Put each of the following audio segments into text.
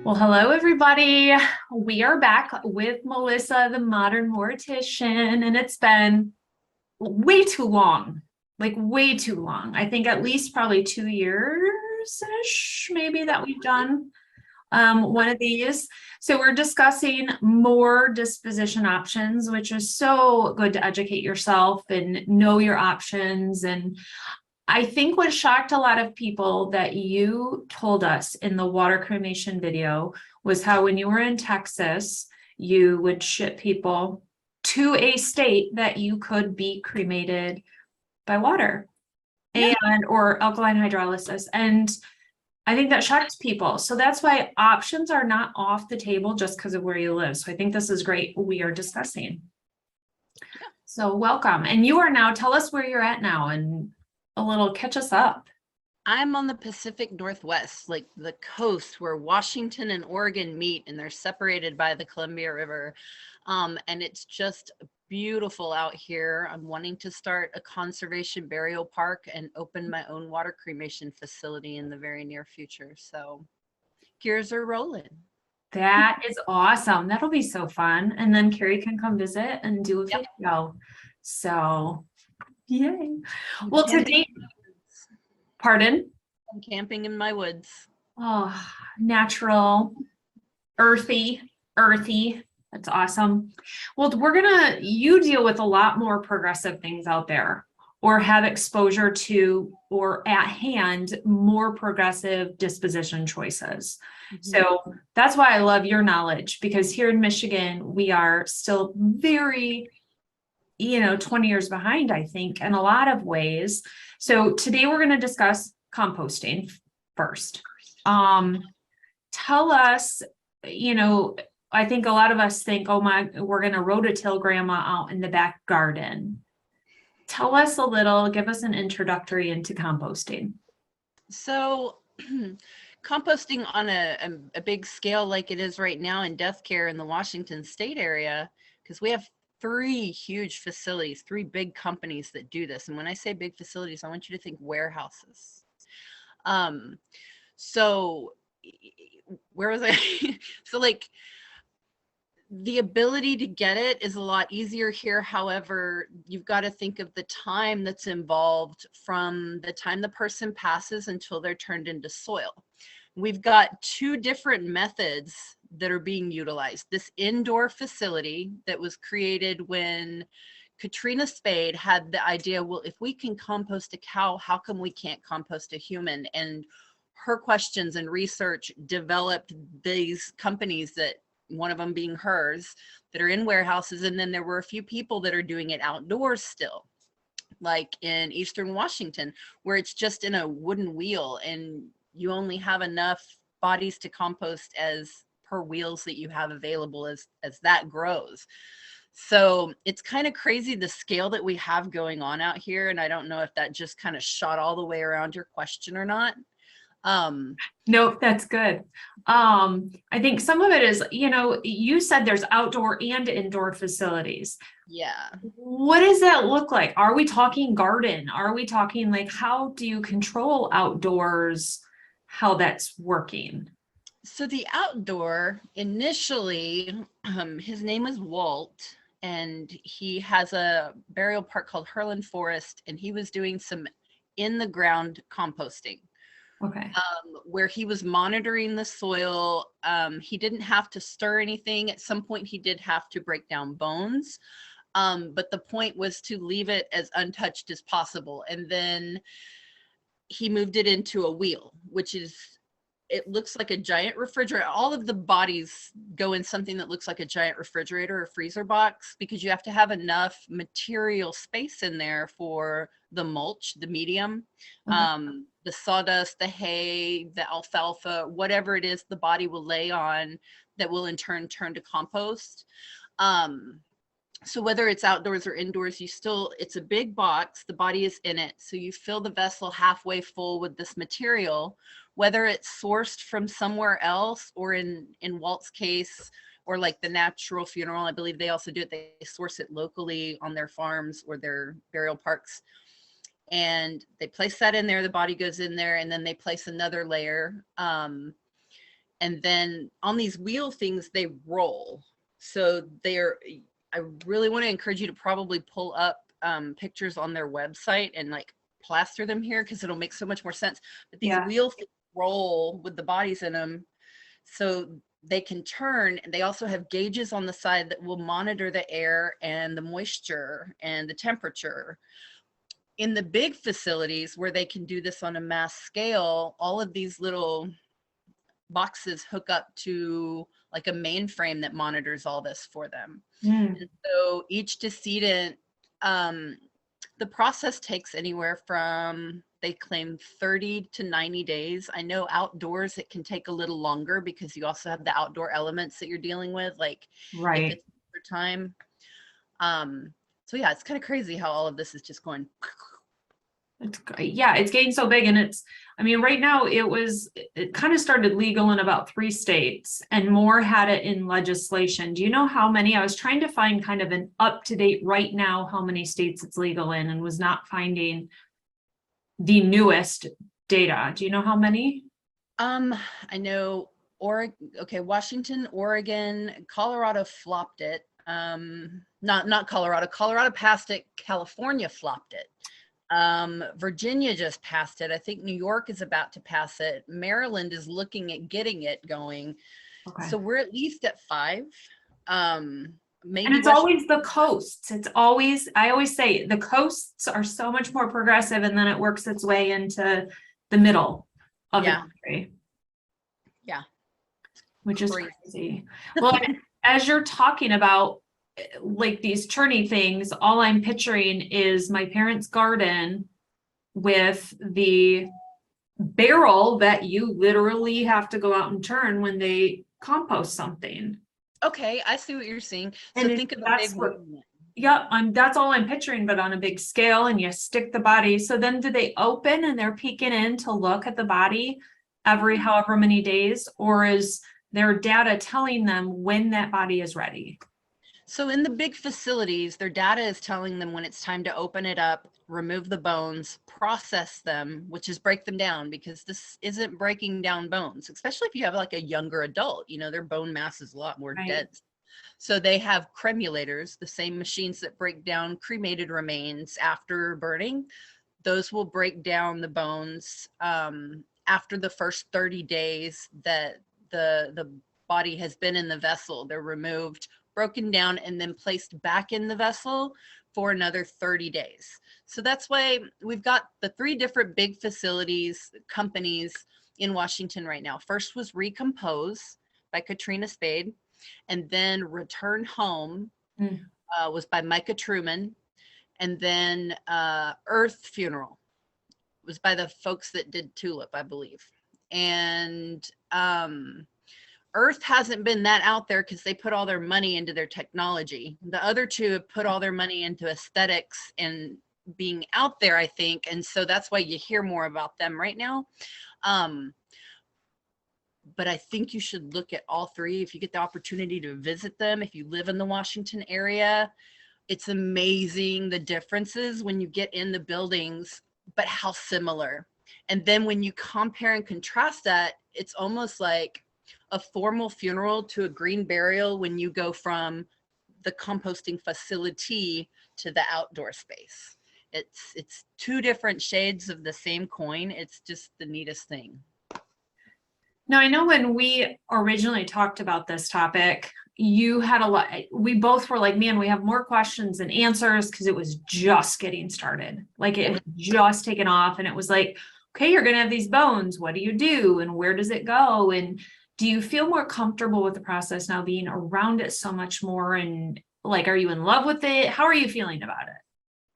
Well, hello, everybody. We are back with Melissa, the Modern Mortician, and it's been way too long, like way too long. I think at least probably 2 years-ish, maybe that we've done one of these. So we're discussing more disposition options, which is so good to educate yourself and know your options. And I think what shocked a lot of people that you told us in the water cremation video was how when you were in Texas, you would ship people to a state that you could be cremated by water and or alkaline hydrolysis. And I think that shocked people. So that's why options are not off the table just because of where you live. So I think this is great. We are discussing. So welcome. And you are now, tell us where you're at now and a little catch us up. I'm on the Pacific Northwest, like the coast where Washington and Oregon meet, and they're separated by the Columbia River. And it's just beautiful out here. I'm wanting to start a conservation burial park and open my own water cremation facility in the very near future. So gears are rolling. That is awesome. That'll be so fun. And then Kari can come visit and do a Yep. video. So yay. Well, today, pardon? I'm camping in my woods. Oh, natural, earthy. That's awesome. Well, you deal with a lot more progressive things out there or have exposure to or at hand more progressive disposition choices. So that's why I love your knowledge, because here in Michigan, we are still very 20 years behind, I think, in a lot of ways. So today we're going to discuss composting first. Tell us, I think a lot of us think, oh my, we're going to rototill grandma out in the back garden. Tell us a little, give us an introductory into composting. So composting on a big scale like it is right now in death care in the Washington state area, because we have 3 huge facilities, 3 big companies that do this. And when I say big facilities, I want you to think warehouses. So where was I? So like the ability to get it is a lot easier here. However, you've got to think of the time that's involved from the time the person passes until they're turned into soil. We've got 2 different methods that are being utilized. This indoor facility that was created when Katrina Spade had the idea, well, if we can compost a cow, how come we can't compost a human? And her questions and research developed these companies, that one of them being hers, that are in warehouses. And then there were a few people that are doing it outdoors still, like in Eastern Washington, where it's just in a wooden wheel and you only have enough bodies to compost as per wheels that you have available as that grows. So it's kind of crazy the scale that we have going on out here. And I don't know if that just kind of shot all the way around your question or not. Nope, that's good. I think some of it is, you said there's outdoor and indoor facilities. Yeah. What does that look like? Are we talking garden? Are we talking like, how do you control outdoors, how that's working? So the outdoor, initially, his name is Walt, and he has a burial park called Herland Forest, and he was doing some in the ground composting. Okay. Where he was monitoring the soil. He didn't have to stir anything. At some point, he did have to break down bones. But the point was to leave it as untouched as possible. And then he moved it into a wheel, which is, it looks like a giant refrigerator. All of the bodies go in something that looks like a giant refrigerator or freezer box, because you have to have enough material space in there for the mulch, the medium, the sawdust, the hay, the alfalfa, whatever it is the body will lay on, that will in turn turn to compost. So whether it's outdoors or indoors, it's a big box, the body is in it. So you fill the vessel halfway full with this material, whether it's sourced from somewhere else, or in Walt's case, or like the Natural Funeral, I believe they also do it. They source it locally on their farms or their burial parks. And they place that in there, the body goes in there, and then they place another layer. And And then on these wheel things, they roll. So I really want to encourage you to probably pull up pictures on their website and like plaster them here, because it'll make so much more sense. But these Yeah. wheel things roll with the bodies in them, so they can turn. And they also have gauges on the side that will monitor the air and the moisture and the temperature. In the big facilities where they can do this on a mass scale, all of these little boxes hook up to like a mainframe that monitors all this for them. Mm. And so each decedent, the process takes anywhere from, they claim 30 to 90 days. I know outdoors it can take a little longer because you also have the outdoor elements that you're dealing with, like if Right. it's for time. So yeah, it's kind of crazy how all of this is just going. Yeah, it's getting so big, and I mean, right now it kind of started legal in about 3 states, and more had it in legislation. Do you know how many? I was trying to find kind of an up-to-date right now, how many states it's legal in, and was not finding the newest data. Do you know how many? I know Washington, Oregon, Colorado flopped it. Not Colorado. Colorado passed it. California flopped it. Virginia just passed it. I think New York is about to pass it. Maryland is looking at getting it going. Okay. So we're at least at 5. Maybe And it's always the coasts. I always say the coasts are so much more progressive, and then it works its way into the middle of the country. Yeah. Which is crazy. Well, as you're talking about like these churny things, all I'm picturing is my parents' garden with the barrel that you literally have to go out and turn when they compost something. Okay, I see what you're saying. So And think of a big one. Yeah, that's all I'm picturing, but on a big scale, and you stick the body. So then do they open and they're peeking in to look at the body every however many days, or is there data telling them when that body is ready? So in the big facilities, their data is telling them when it's time to open it up, remove the bones, process them, which is break them down, because this isn't breaking down bones, especially if you have like a younger adult, their bone mass is a lot more dense. So they have cremulators, the same machines that break down cremated remains after burning. Those will break down the bones after the first 30 days that the body has been in the vessel. They're removed, broken down, and then placed back in the vessel for another 30 days. So that's why we've got the 3 different big facilities, companies in Washington right now. First was Recompose by Katrina Spade, and then Return Home was by Micah Truman, and then Earth Funeral was by the folks that did Tulip, I believe. And Earth hasn't been that out there because they put all their money into their technology. The other 2 have put all their money into aesthetics and being out there, I think. And so that's why you hear more about them right now. But I think you should look at all 3 if you get the opportunity to visit them. If you live in the Washington area, it's amazing the differences when you get in the buildings, but how similar. And then when you compare and contrast that, it's almost like a formal funeral to a green burial when you go from the composting facility to the outdoor space. It's 2 different shades of the same coin. It's just the neatest thing. Now, I know when we originally talked about this topic, you had a lot, we both were like, man, we have more questions than answers, because it was just getting started. Like it was just taken off, and it was like, okay, you're going to have these bones. What do you do? And where does it go? And do you feel more comfortable with the process now, being around it so much more? And like, are you in love with it? How are you feeling about it?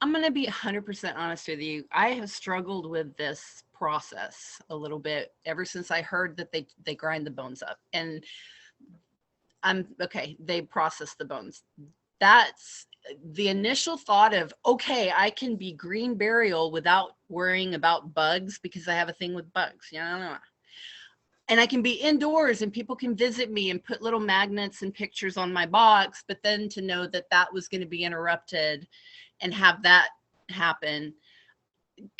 I'm going to be 100% honest with you. I have struggled with this process a little bit ever since I heard that they grind the bones up, and they process the bones. That's the initial thought of, okay, I can be green burial without worrying about bugs, because I have a thing with bugs, and I can be indoors and people can visit me and put little magnets and pictures on my box. But then to know that that was going to be interrupted and have that happen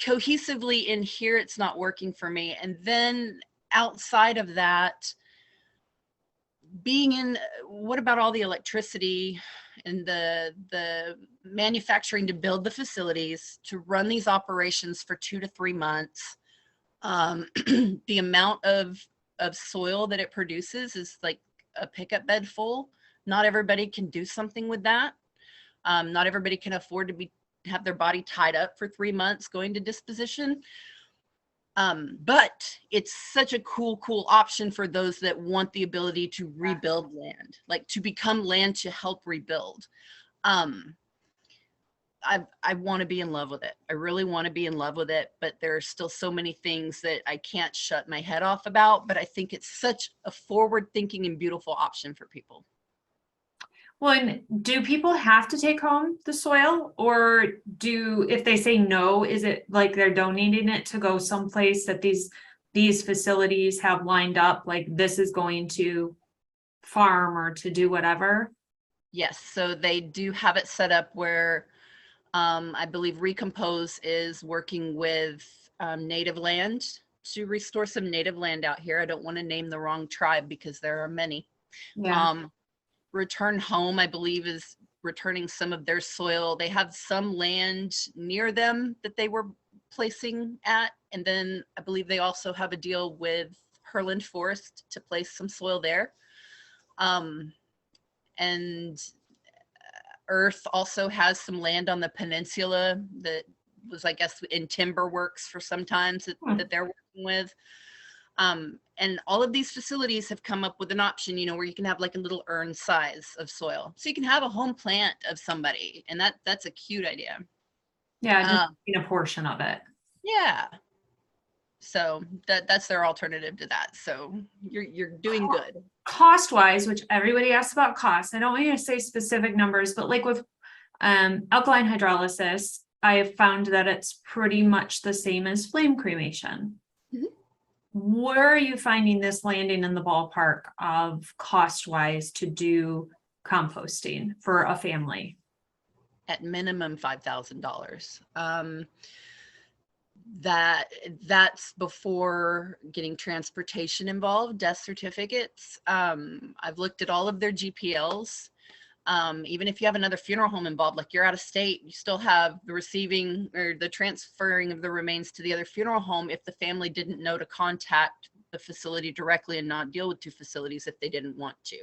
cohesively in here, it's not working for me. And then outside of that, being in, what about all the electricity and the manufacturing to build the facilities, to run these operations for 2 to 3 months? The amount of soil that it produces is like a pickup bed full. Not everybody can do something with that. Not everybody can afford to have their body tied up for 3 months going to disposition. But it's such a cool option for those that want the ability to rebuild land, like to become land to help rebuild. I want to be in love with it. I really want to be in love with it, but there are still so many things that I can't shut my head off about. But I think it's such a forward thinking and beautiful option for people. Well, and do people have to take home the soil, or if they say no, is it like they're donating it to go someplace that these facilities have lined up, like this is going to farm or to do whatever? Yes, so they do have it set up where I believe Recompose is working with native land to restore some native land out here. I don't want to name the wrong tribe because there are many. Yeah. Return Home, I believe, is returning some of their soil. They have some land near them that they were placing at. And then I believe they also have a deal with Herland Forest to place some soil there. And Earth also has some land on the peninsula that was, I guess, in timber works for sometimes that they're working with. And all of these facilities have come up with an option, where you can have like a little urn size of soil. So you can have a home plant of somebody, and that's a cute idea. Yeah, just in a portion of it. Yeah. So that's their alternative to that. So you're doing good. Cost wise, which everybody asks about cost, I don't want you to say specific numbers, but like with alkaline hydrolysis, I have found that it's pretty much the same as flame cremation. Mm-hmm. Where are you finding this landing in the ballpark of cost wise to do composting for a family? At minimum $5,000. That's before getting transportation involved, death certificates. I've looked at all of their GPLs. Even if you have another funeral home involved, like you're out of state, you still have the receiving or the transferring of the remains to the other funeral home if the family didn't know to contact the facility directly and not deal with two facilities if they didn't want to.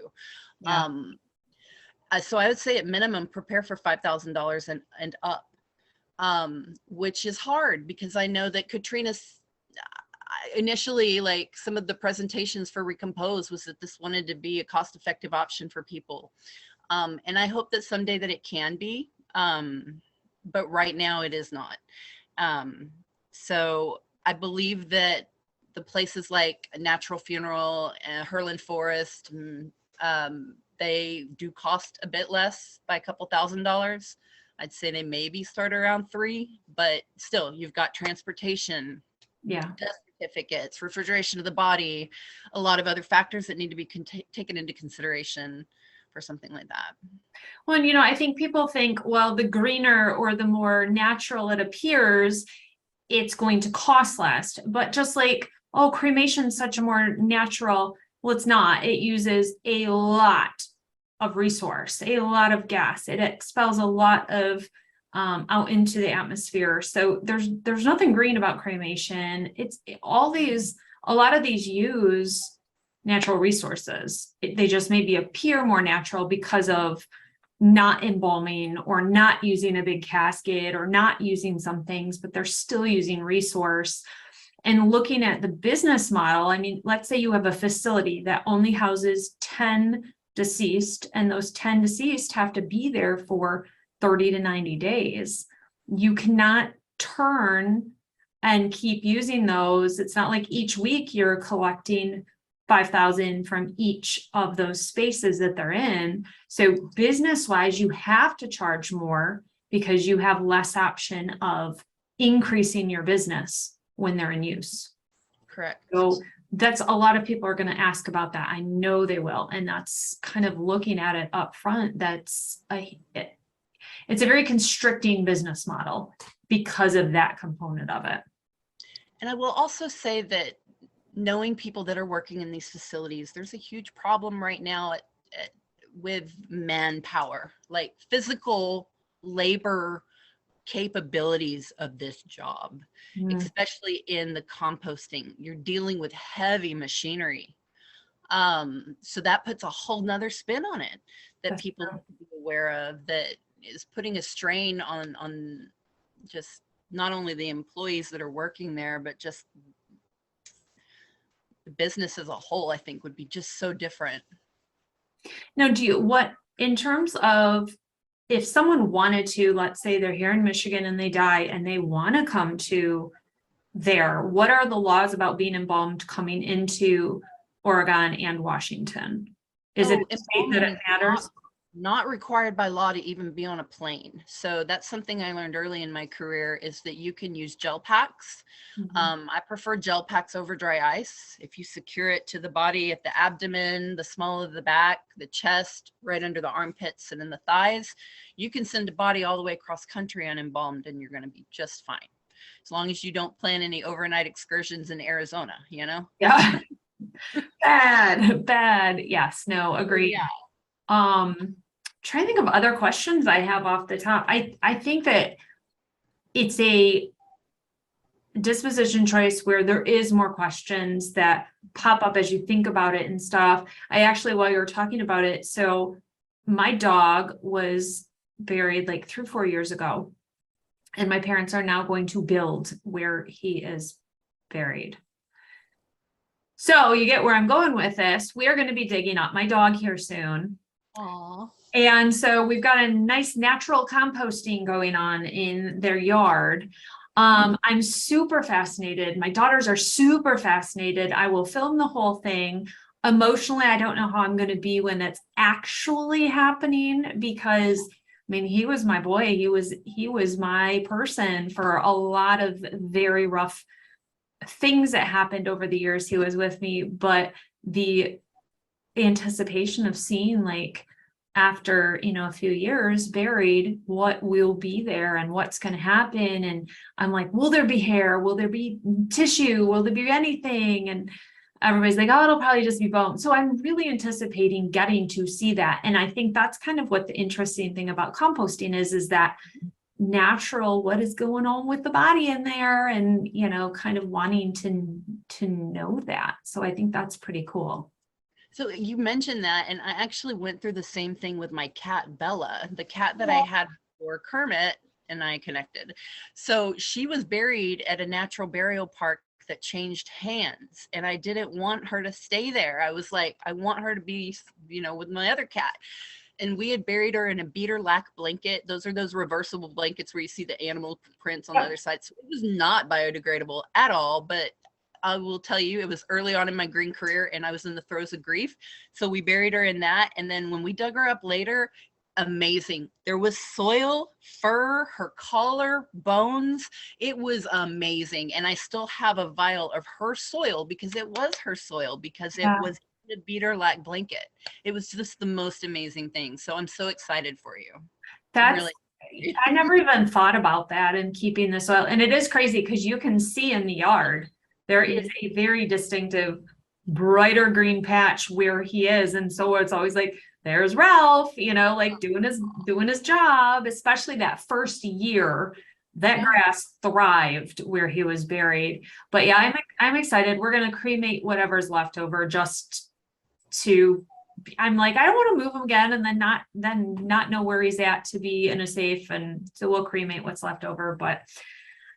Yeah. So I would say at minimum, prepare for $5,000 and up, which is hard because I know that Katrina's initially, like some of the presentations for Recompose was that this wanted to be a cost-effective option for people. And I hope that someday that it can be, but right now it is not. So I believe that the places like a Natural Funeral, Herland Forest, they do cost a bit less by a couple $1,000s. I'd say they maybe start around $3,000, but still you've got transportation, death certificates, refrigeration of the body, a lot of other factors that need to be taken into consideration for something like that. Well, and I think people think, well, the greener or the more natural it appears, it's going to cost less. But just like, oh, cremation is such a more natural, well, it's not. It uses a lot of resource, a lot of gas. It expels a lot of out into the atmosphere. So there's nothing green about cremation. It's a lot of these use natural resources. They just maybe appear more natural because of not embalming or not using a big casket or not using some things, but they're still using resource. And looking at the business model, I mean, let's say you have a facility that only houses 10 deceased, and those 10 deceased have to be there for 30 to 90 days. You cannot turn and keep using those. It's not like each week you're collecting 5,000 from each of those spaces that they're in. So business-wise, you have to charge more because you have less option of increasing your business when they're in use. Correct. So that's a lot of people are going to ask about that. I know they will. And that's kind of looking at it up front. It's a very constricting business model because of that component of it. And I will also say that knowing people that are working in these facilities, there's a huge problem right now with manpower, like physical labor capabilities of this job, Mm, especially in the composting. You're dealing with heavy machinery. So that puts a whole nother spin on it that that's people true. need to be aware of, that is putting a strain on just not only the employees that are working there, but just the business as a whole, I think would be just so different. Now, what, in terms of, if someone wanted to, let's say they're here in Michigan and they die and they want to come to there, what are the laws about being embalmed coming into Oregon and Washington? Is it Oh, a state that embalming it is matters? not required by law to even be on a plane. So that's something I learned early in my career, is that you can use gel packs. Mhm. I prefer gel packs over dry ice. If you secure it to the body at the abdomen, the small of the back, the chest, right under the armpits and in the thighs, you can send a body all the way across country unembalmed and you're going to be just fine. As long as you don't plan any overnight excursions in Arizona, you know? Yeah. Bad. Yes, no, Oh, agreed. yeah. Trying to think of other questions I have off the top. I think that it's a disposition choice where there is more questions that pop up as you think about it and stuff. I actually, while you were talking about it, so my dog was buried like 3 or 4 years ago, and my parents are now going to build where he is buried. So you get where I'm going with this. We are going to be digging up my dog here soon. Aw. And so we've got a nice natural composting going on in their yard. I'm super fascinated. My daughters are super fascinated. I will film the whole thing. Emotionally, I don't know how I'm going to be when it's actually happening, because I mean, he was my boy. He was my person for a lot of very rough things that happened over the years he was with me, but the anticipation of seeing, like, after a few years buried, what will be there and what's going to happen. And I'm like, will there be hair? Will there be tissue? Will there be anything? And everybody's like, oh, it'll probably just be bone. So I'm really anticipating getting to see that. And I think that's kind of what the interesting thing about composting is that natural, what is going on with the body in there, and kind of wanting to know that. So I think that's pretty cool. So you mentioned that, and I actually went through the same thing with my cat, Bella, the cat that I had before Kermit and I connected. So she was buried at a natural burial park that changed hands, and I didn't want her to stay there. I was like, I want her to be, with my other cat. And we had buried her in a beater lac blanket. Those are those reversible blankets where you see the animal prints on the other side. So it was not biodegradable at all, but I will tell you, it was early on in my green career and I was in the throes of grief. So we buried her in that. And then when we dug her up later, amazing. There was soil, fur, her collar, bones. It was amazing. And I still have a vial of her soil, because it was her soil, because it Yeah. was a beater lac blanket. It was just the most amazing thing. So I'm so excited for you. That's, Really. I never even thought about that, and keeping the soil. And it is crazy because you can see in the yard, there is a very distinctive brighter green patch where he is. And so it's always like, there's Ralph, like doing his job, especially that first year. That Yeah. grass thrived where he was buried. But yeah, I'm excited. We're gonna cremate whatever's left over, just to, I'm like, I don't want to move him again and then not know where he's at, to be in a safe. And so we'll cremate what's left over. But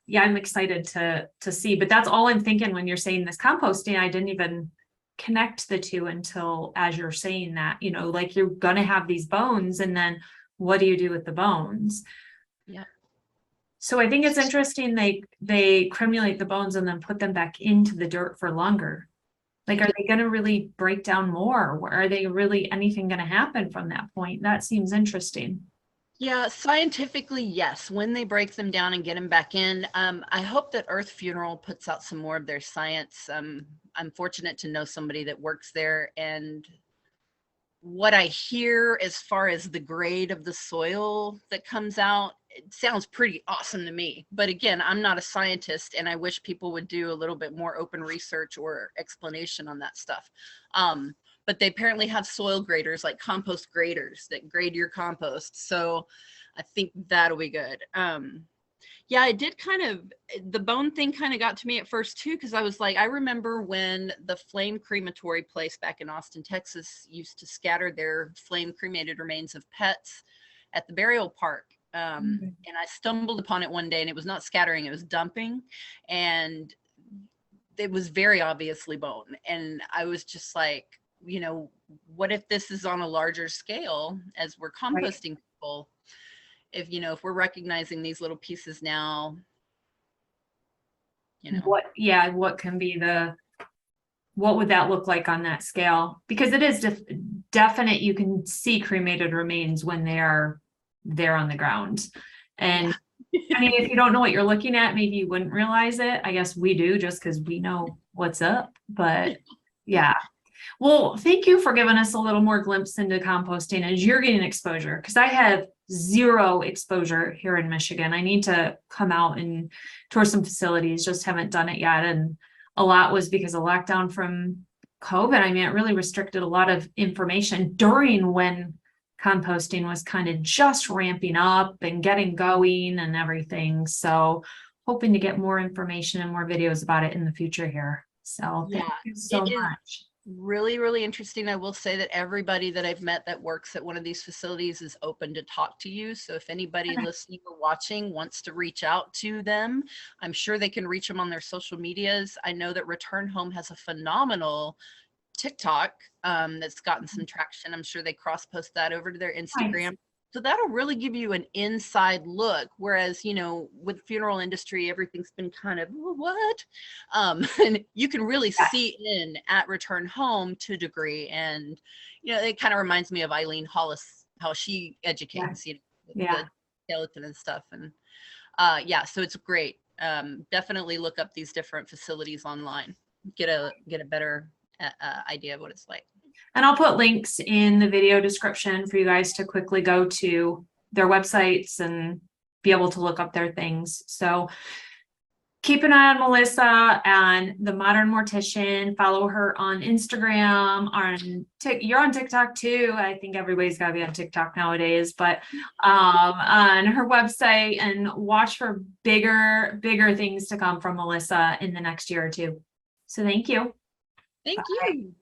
yeah, I'm excited to see. But that's all I'm thinking when you're saying this composting. I didn't even connect the two until, as you're saying that, like, you're gonna have these bones, and then what do you do with the bones? Yeah. So I think it's interesting they cremulate the bones and then put them back into the dirt for longer. Like, are they going to really break down more? Are they really anything going to happen from that point? That seems interesting. Yeah, scientifically, yes. When they break them down and get them back in, I hope that Earth Funeral puts out some more of their science. I'm fortunate to know somebody that works there, and what I hear as far as the grade of the soil that comes out it sounds pretty awesome to me. But again, I'm not a scientist, and I wish people would do a little bit more open research or explanation on that stuff. But they apparently have soil graders, like compost graders, that grade your compost. So I think that'll be good. Yeah, I did kind of, the bone thing kind of got to me at first too, because I was like, I remember when the flame crematory place back in Austin, Texas used to scatter their flame cremated remains of pets at the burial park. And I stumbled upon it one day, and it was not scattering, it was dumping. And it was very obviously bone. And I was just like, you know, what if this is on a larger scale as we're composting people? If, you know, if we're recognizing these little pieces now, you know. What can be what would that look like on that scale? Because it is definite. You can see cremated remains when they are there on the ground. And I mean, if you don't know what you're looking at, maybe you wouldn't realize it. I guess we do, just because we know what's up. But yeah. Well, thank you for giving us a little more glimpse into composting as you're getting exposure, because I have zero exposure here in Michigan. I need to come out and tour some facilities, just haven't done it yet. And a lot was because of lockdown from COVID. I mean, it really restricted a lot of information during when composting was kind of just ramping up and getting going and everything. So hoping to get more information and more videos about it in the future here. So thank you so much. Really, really interesting. I will say that everybody that I've met that works at one of these facilities is open to talk to you. So if anybody listening or watching wants to reach out to them, I'm sure they can reach them on their social medias. I know that Return Home has a phenomenal TikTok that's gotten some traction. I'm sure they cross post that over to their Instagram. So that'll really give you an inside look. Whereas, you know, with funeral industry, everything's been kind of what? And you can really see in at Return Home to a degree. And, you know, it kind of reminds me of Eileen Hollis, how she educates, you know, the skeleton and stuff. And yeah, so it's great. Definitely look up these different facilities online. Get a better idea of what it's like. And I'll put links in the video description for you guys to quickly go to their websites and be able to look up their things. So keep an eye on Melissa and the Modern Mortician. Follow her on Instagram. You're on TikTok too. I think everybody's got to be on TikTok nowadays, but on her website, and watch for bigger things to come from Melissa in the next year or two. So thank you. Thank you.